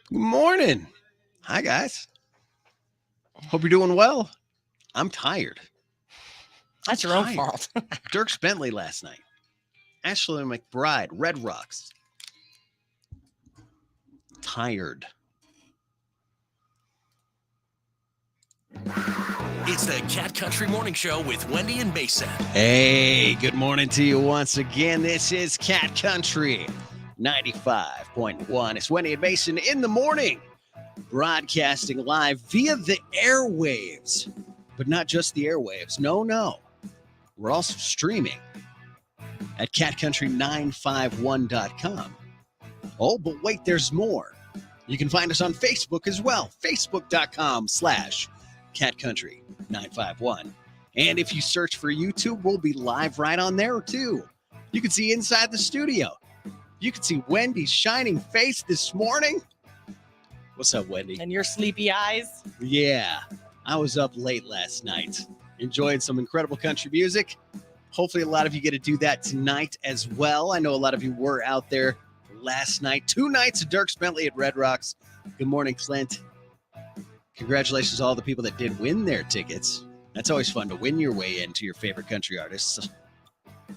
Good morning. Hi, guys. Hope you're doing well. I'm tired. That's your own fault. Dierks Bentley last night. Ashley McBride, Red Rocks. Tired. It's the Cat Country Morning Show with Wendy and Mason. Hey, good morning to you once again. This is Cat Country 95.1. It's Wendy and Mason in the morning, broadcasting live via the airwaves. But not just the airwaves. No. We're also streaming at catcountry951.com. Oh, but wait, there's more. You can find us on Facebook as well. Facebook.com/catcountry951. And if you search for YouTube, we'll be live right on there too. You can see inside the studio. You can see Wendy's shining face this morning. What's up, Wendy? And your sleepy eyes. Yeah, I was up late last night, enjoying some incredible country music. Hopefully a lot of you get to do that tonight as well. I know a lot of you were out there last night. 2 nights of Dierks Bentley at Red Rocks. Good morning, Clint. Congratulations to all the people that did win their tickets. That's always fun to win your way into your favorite country artists.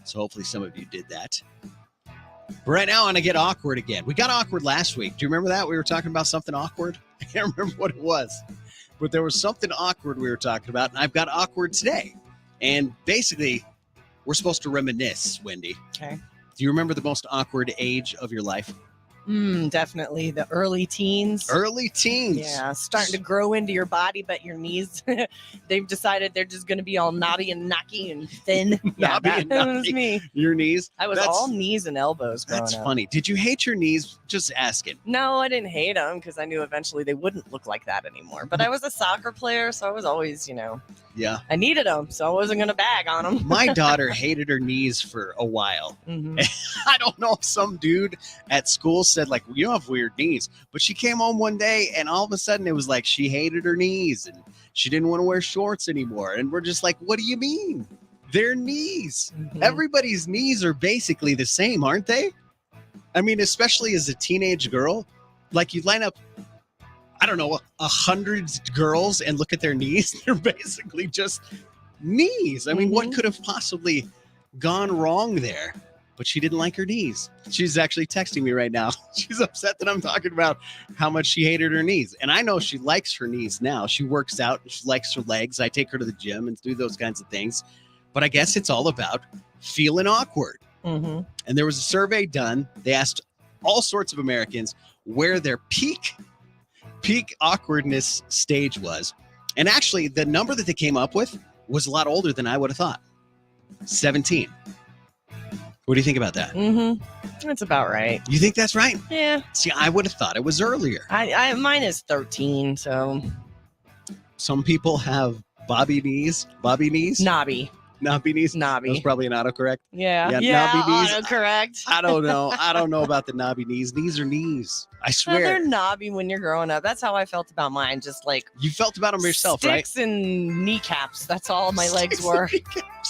So hopefully some of you did that. But right now, I want to get awkward again. We got awkward last week. Do you remember that? We were talking about something awkward. I can't remember what it was. But there was something awkward we were talking about, and I've got awkward today. And basically, we're supposed to reminisce, Wendy. Okay. Do you remember the most awkward age of your life? Definitely the early teens. Early teens. Yeah, starting to grow into your body, but your knees, they've decided they're just going to be all knotty and knocky and thin. Yeah, Knobby and that knocky. was me. Your knees? I was all knees and elbows growing That's up. funny. Did you hate your knees? Just asking. No, I didn't hate them because I knew eventually they wouldn't look like that anymore. But I was a soccer player, so I was always, Yeah. I needed them, so I wasn't going to bag on them. My daughter hated her knees for a while. Mm-hmm. I don't know if some dude at school said, like, you have weird knees. But she came home one day, and all of a sudden it was like she hated her knees, and she didn't want to wear shorts anymore. And we're just like, what do you mean? They're knees. Mm-hmm. Everybody's knees are basically the same, aren't they? I mean, especially as a teenage girl, like you line up, I don't know, 100 girls and look at their knees. They're basically just knees. I mean, what could have possibly gone wrong there? But she didn't like her knees. She's actually texting me right now. She's upset that I'm talking about how much she hated her knees. And I know she likes her knees now. She works out. She likes her legs. I take her to the gym and do those kinds of things. But I guess it's all about feeling awkward. Mm-hmm. And there was a survey done. They asked all sorts of Americans where their peak awkwardness stage was. And actually, the number that they came up with was a lot older than I would have thought. 17. What do you think about that? Mm-hmm. That's about right. You think that's right? Yeah. See, I would have thought it was earlier. I mine is 13, so Some people have Bobby knees. Knobby knees. knobby. That's probably an autocorrect. Yeah, knobby knees. autocorrect. I don't know. I don't know about the knobby knees. Knees are knees. I No, swear. they're knobby when you're growing up. That's how I felt about mine. Just like You felt about them yourself, right? sticks and kneecaps. That's all my legs were.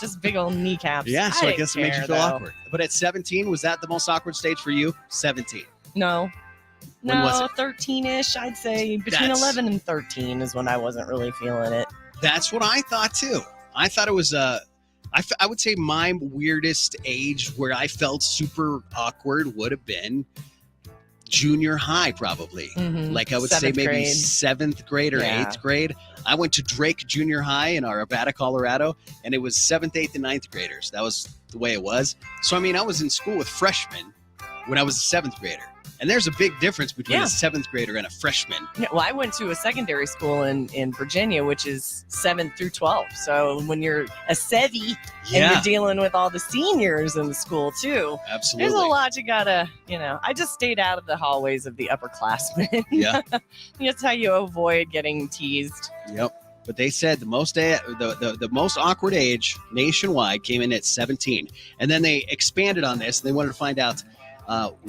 Just big old kneecaps. Yeah, so I didn't guess it makes you care, feel though. awkward. But at 17, was that the most awkward stage for you? 17. No. When was No, it? 13-ish. I'd say between That's- 11 and 13 is when I wasn't really feeling it. That's what I thought too. I thought it was I would say my weirdest age where I felt super awkward would have been junior high, probably. Mhm. Like I would say 7th maybe grade. 7th grade or Yeah. 8th grade. I went to Drake Junior High in Arvada, Colorado, and it was 7th, 8th, and 9th graders. That was the way it was. So, I mean, I was in school with freshmen when I was a 7th grader. And there's a big difference between Yeah. a 7th grader and a freshman. Yeah, well, I went to a secondary school in Virginia, which is 7 through 12. So when you're a SEVI and you're dealing with all the seniors in the school too, Absolutely. there's a lot you gotta, I just stayed out of the hallways of the upperclassmen. Yeah. That's how you avoid getting teased. Yep. But they said the most awkward age nationwide came in at 17. And then they expanded on this. They wanted to find out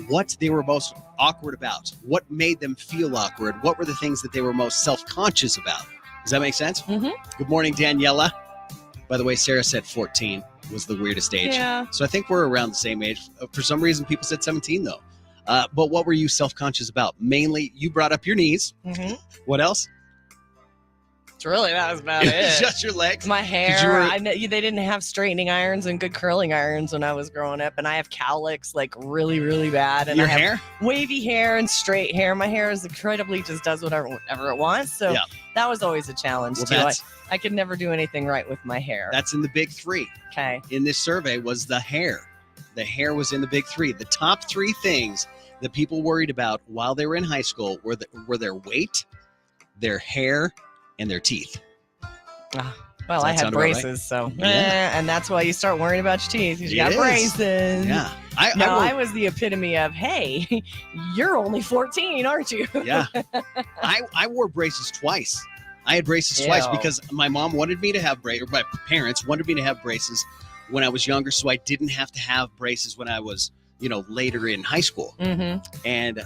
what they were most awkward about, what made them feel awkward, what were the things that they were most self-conscious about. Does that make sense? Mhm. Good morning, Daniela. By the way, Sarah said 14 was the weirdest age. Yeah. So I think we're around the same age. For some reason, people said 17, though. But what were you self-conscious about? Mainly, you brought up your knees. Mm-hmm. What else? It's really, that was about it. Just your legs. My hair. You were- I know they didn't have straightening irons and good curling irons when I was growing up, and I have cowlicks like really, really bad. And Your I have hair? wavy hair and straight hair. My hair is incredibly just does whatever it wants. So Yeah. that was always a challenge Well, too. I could never do anything right with my hair. That's in the big three. Okay. In this survey was the hair. The hair was in the big three. The top three things that people worried about while they were in high school were their weight, their hair, and their teeth. Well, Does I that had sound about right? braces, so Yeah. and that's why you start worrying about your teeth because you It got is. braces. Yeah. I was the epitome of, hey, you're only 14, aren't you? Yeah. I wore braces twice. I had braces twice Ew. because my mom wanted me to have braces, or my parents wanted me to have braces when I was younger, so I didn't have to have braces when I was, later in high school. Mm-hmm. And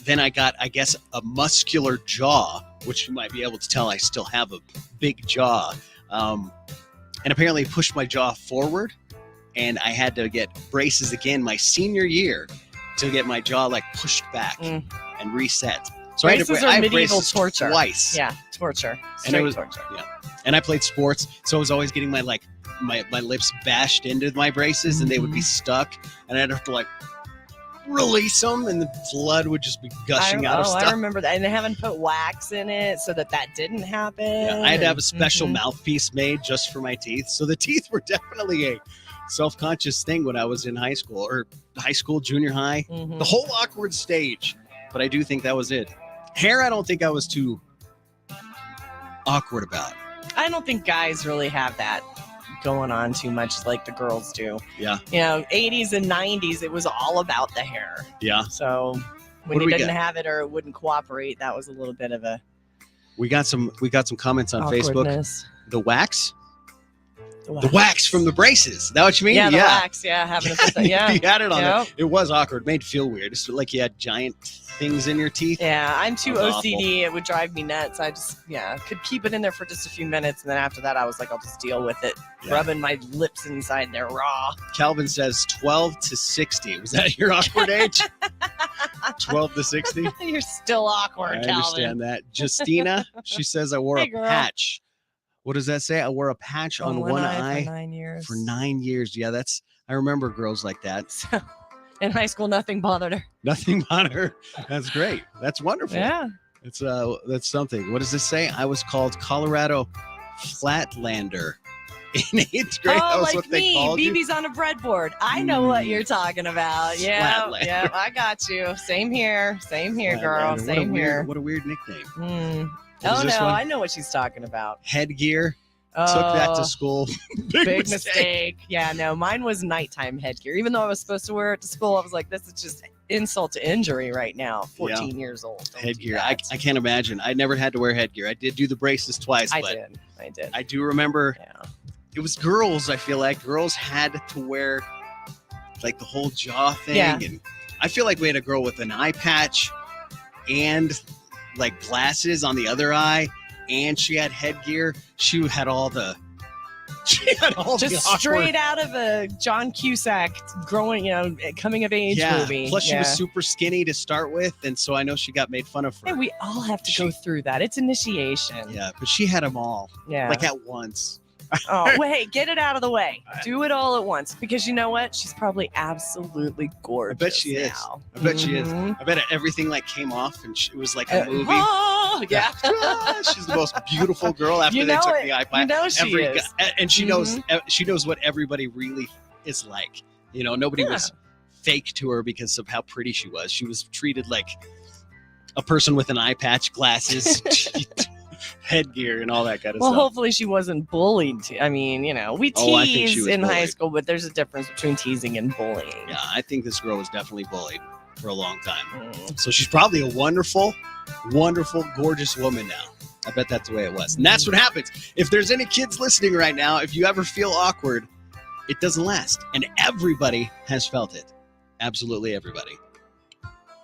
then I got, I guess, a muscular jaw, which you might be able to tell I still have a big jaw. And apparently pushed my jaw forward, and I had to get braces again my senior year to get my jaw like pushed back and reset. So Braces I are had medieval braces torture. twice. Yeah, torture. And Straight it was- torture. And I played sports, so I was always getting my lips bashed into my braces, and they would be stuck, and I'd have to like release them, and the blood would just be gushing out of stuff. I remember that. And they haven't put wax in it so that didn't happen. Yeah, I had to have a special Mhm. mouthpiece made just for my teeth. So the teeth were definitely a self-conscious thing when I was in high school, junior high, Mhm. the whole awkward stage. But I do think that was it. Hair, I don't think I was too awkward about. I don't think guys really have that going on too much like the girls do. Yeah. 80s and 90s, it was all about the hair. Yeah. So What when do you we didn't got? have it or it wouldn't cooperate, that was a little bit of a We got some comments on Facebook. awkwardness. The wax? The The wax from the braces. Is that what you mean? Yeah, the wax. Yeah, having to put that. Yeah. You had it on Yep. there. It was awkward. It made it feel weird. It's like you had giant things in your teeth. Yeah, I'm too That was OCD. It would drive me nuts. I just, could keep it in there for just a few minutes. And then after that, I was like, I'll just deal with it. Yeah. Rubbing my lips inside there raw. Calvin says 12 to 60. Was that your awkward age? 12 to 60? You're still awkward, I Calvin. understand that. Justina, she says I wore Hey, a girl. patch. What does that say? I wore a patch on one eye for 9 years. for 9 years. Yeah, I remember girls like that. So, in high school, nothing bothered her. Nothing about her. That's great. That's wonderful. Yeah. It's that's something. What does this say? I was called Colorado Flatlander in 8th grade. That Oh, was like what they me, called you. BB's on a breadboard. I know what you're talking about. Yeah, Flatlander. yeah, I got you. Same here, girl. Flatlander. Same here. What a weird nickname. Mm. What is Oh this no, one? I know what she's talking about. Headgear. Oh, Took that to school. big mistake. Yeah, no, mine was nighttime headgear. Even though I was supposed to wear it to school, I was like, this is just insult to injury right now. 14 years old. Don't do Headgear. that. I can't imagine. I never had to wear headgear. I did do the braces twice, I but did. I do remember Yeah. it was girls. I feel like girls had to wear like the whole jaw thing. Yeah. And I feel like we had a girl with an eye patch and like glasses on the other eye, and she had headgear. She had all the Just awkward- straight out of a John Cusack coming of age yeah. movie. Plus, she Yeah. was super skinny to start with, and so I know she got made fun of for. And we all have to go through that. It's initiation. Yeah, but she had them all Yeah. like at once. Oh, wait, get it out of the way. Do it all at once because you know what? She's probably absolutely gorgeous. she is. now. I bet she is. Mhm. I bet everything like came off, and it was like a movie. Oh, yeah. She's the most beautiful girl after You they know took it. the eye You patch. know she is. And she knows what everybody really is like. Nobody was fake to her because of how pretty she was. She was treated like a person with an eye patch, glasses, headgear, and all that kind of Well, stuff. hopefully she wasn't bullied. We Oh, I think she tease was in high bullied. school, but there's a difference between teasing and bullying. Yeah, I think this girl was definitely bullied for a long time. Mm. So she's probably a wonderful, wonderful, gorgeous woman now. I bet that's the way it was. And that's what happens. If there's any kids listening right now, if you ever feel awkward, it doesn't last. And everybody has felt it. Absolutely everybody.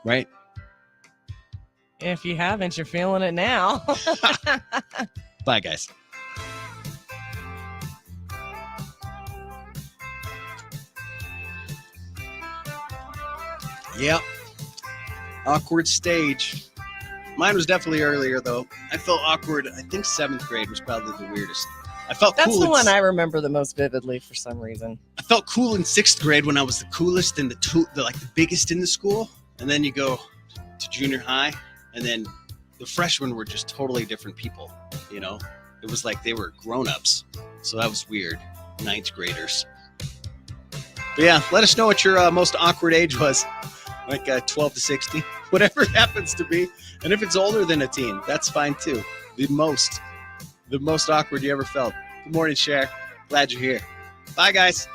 Right? If you haven't, you're feeling it now. Bye, guys. Yep. Awkward stage. Mine was definitely earlier, though. I felt awkward. I think 7th grade was probably the weirdest. I felt That's cool. the one I remember the most vividly for some reason. I felt cool in 6th grade when I was the coolest and the biggest in the school. And then you go to junior high, and then the freshmen were just totally different people. You know, it was like they were grown-ups. So that was weird. 9th graders. But yeah, let us know what your most awkward age was. Like 12 to 60, whatever it happens to be. And if it's older than a teen, that's fine too. The most awkward you ever felt. Good morning, Cher. Glad you're here. Bye, guys.